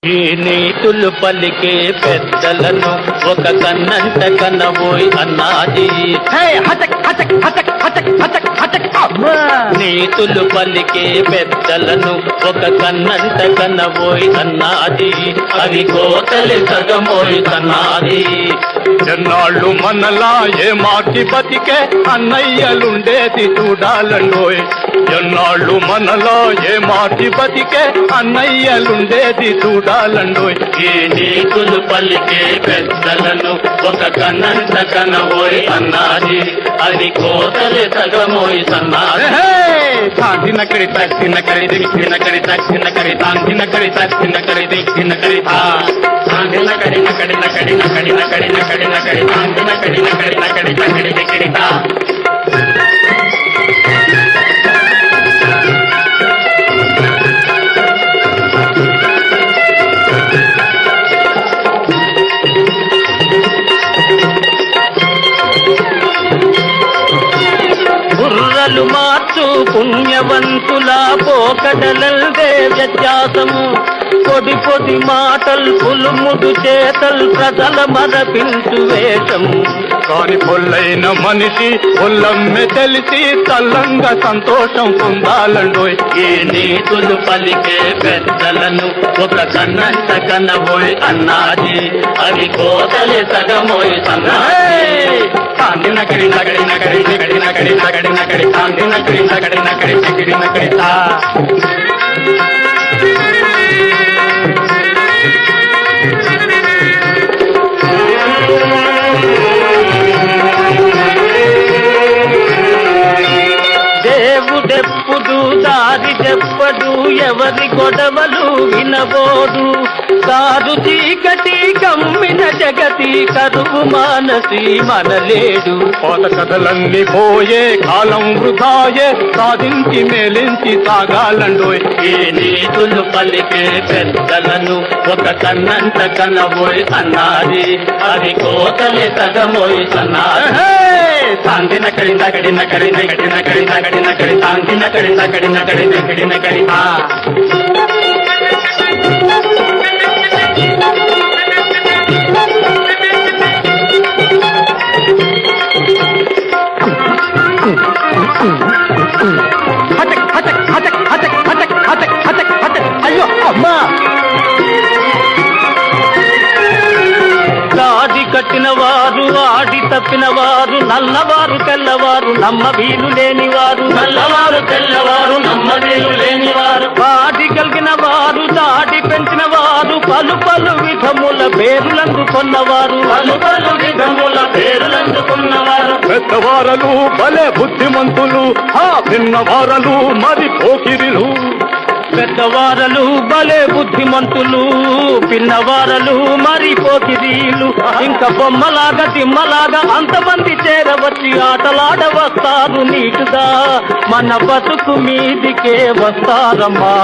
ఈ నీతులు పలికే పెద్దలను ఒక కన్నంట కనబోయ్ అన్నాది. నీతులు పలికే పెద్దలను ఒక కన్నంట కనబోయ్ అన్నాది. అవి కోతలి సగమోయ్ అన్నాది. ఎన్నాళ్ళు మనలా ఏ మాకి బతికే అన్నయ్యలుండేది చూడాలండోయ్. ఎన్నాళ్ళు మనలా ఏ మాకి బతికే అన్నయ్యలుండేది చూడాలండోయ్. ఈ నీతులు పలికే పెద్దలను ఒక కన్నంట కనబోయ్ అన్నాది. అది కోతలి సగమోయ్ సన్నాది. తాందినకడి తక్కినకడి దిక్కినకడి తక్కినకడి తాందినకడి తక్కినకడి దిక్కినకడి నకడి నకడి నకడి నకడి నకడి నకడి నకడి నకడి నకడి నకడి నకడి దిక్కిడి బుర్రలు మార్చు పుణ్యవంతుల పోకడలదే వ్యత్యాసము. పొడి పొడి మాటలు పులుముడు చేతలు ప్రజల మరపించు వేషము. కాని పొల్లైన మనిషి పొల్లమ్మె తెలిసి తల్లంగా సంతోషం పొందాలండోయ్. ఈ నీతులు పలికే పెద్దలను ఒక కన్నంట కనబోయ్ అన్నాది. అవి కోతలి సగమోయ్ సన్నాది. తాందినకడి నకడి నకడి నకడి నకడి నకడి నకడి తాందినకడి నకడి నకడి నకడి నకడి దేవుడెప్పుడు దారి చెప్పడు, ఎవరి గొడవలు వినబోడు. కారు చీకటి కమ్మిన జగతి కరువు మానసి మనలేడు. పాత కథలన్నీ పోయే కాలం వృధాయే సాధించి మేలించి సాగాలండోయ్. ఈ నీతులు పలికే పెద్దలను ఒక కన్నంట కనబోయ్ అన్నాది. అది కోతలి సగమోయ్ సన్నాది. తాందినకడి నకడి నకడి నకడి నకడి నకడి నకడి తాందినకడి నకడి నకడి నకడి నకడి అయ్యో అమ్మా! గాడి కట్టిన వారు ఆడి తప్పిన వారు, నల్లవారు తెల్లవారు నమ్మ వీలు లేనివారు. నల్లవారు తెల్లవారు నమ్మదీలు లేనివారు. వాడి కలిగిన వారు దాడి పెంచిన వారు, పలు పలు విధముల పేరులందుకున్నవారు. పలు పలు విధముల పేరులందుకున్నవారు. పెద్దవారలు భలే బుద్ధిమంతులు, ఆ చిన్నవారలు మరి పోకిరిలు. పెద్దవారలు భలే బుద్ధిమంతులు, పిన్నవారలు మరి పోకిరీలు. ఇంకా బొమ్మలాగా తిమ్మలాగా అంతమంది చేరవచ్చి ఆటలాడ వస్తారు నీటుగా. మన బతుకు మీదికే వస్తారమ్మా.